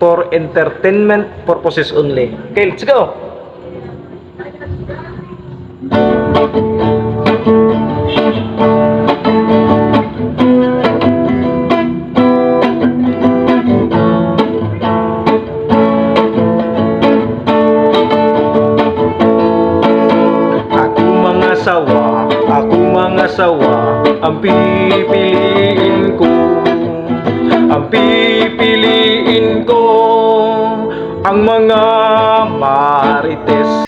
for entertainment purposes only. Okay, let's go. Ako mga sawa, ang pipiliin ko, ang pipiliin ko, ang mga marites.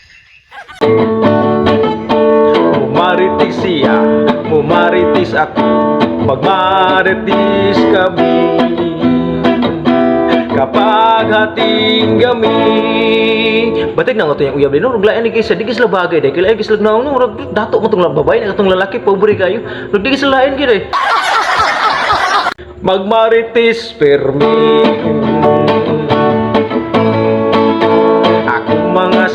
Mumaritis siya, mumaritis ako, magmaritis kami. Kapag hating gami. Batig na nga ito yung uyab din. Ruglayan ni kaysa, di kisla bagay dahil. Kailangan kisla na dato mo itong babae na itong lalaki, pobre kayo. Di kisla lain kaya. Magmaritis permi. Ako mga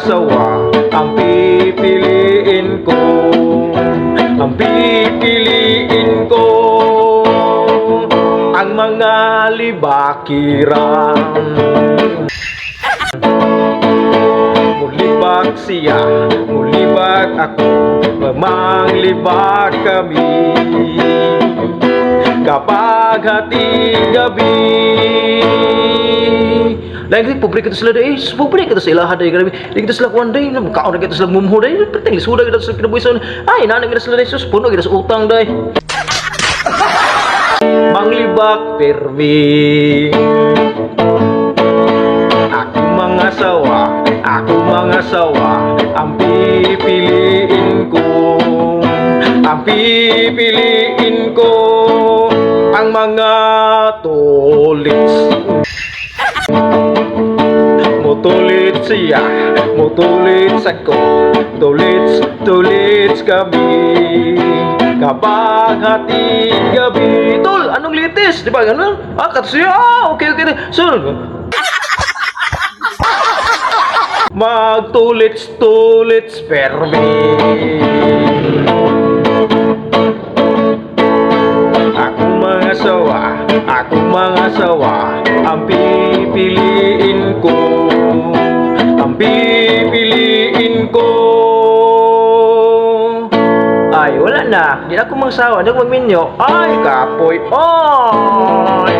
sawa, ang pipiliin ko, ang pipiliin ko, ang mga libakiran. Mulibag siya, mulibag ako, mamanglibag kami. Kapag hating gabi. Lagi pobre kita sila dai, pobre kita sila haday grabe. Di kita sila kuan dai, kaon kita sila mumho dai, penting sudah kita sila kinabuhisan. Ay, nana kita sila dai, sus puno kita sa utang dai. Manglibak permi. Ako mga sawa, ang pipiliin ko, ang pipiliin ko, ang mga tolits. Mutulits siya, mutulits ako, tulits kami. Kapag hating gabi. Tol, anong litis? Di ba ganun? Katsuya, okay. Sul. Magtulits permi. Ako mga sawa, ang pipiliin ko, ang pipiliin ko. Ay, wala na. Di na ako magsawa. Di ako magminyo. Ay, kapoy. Ay!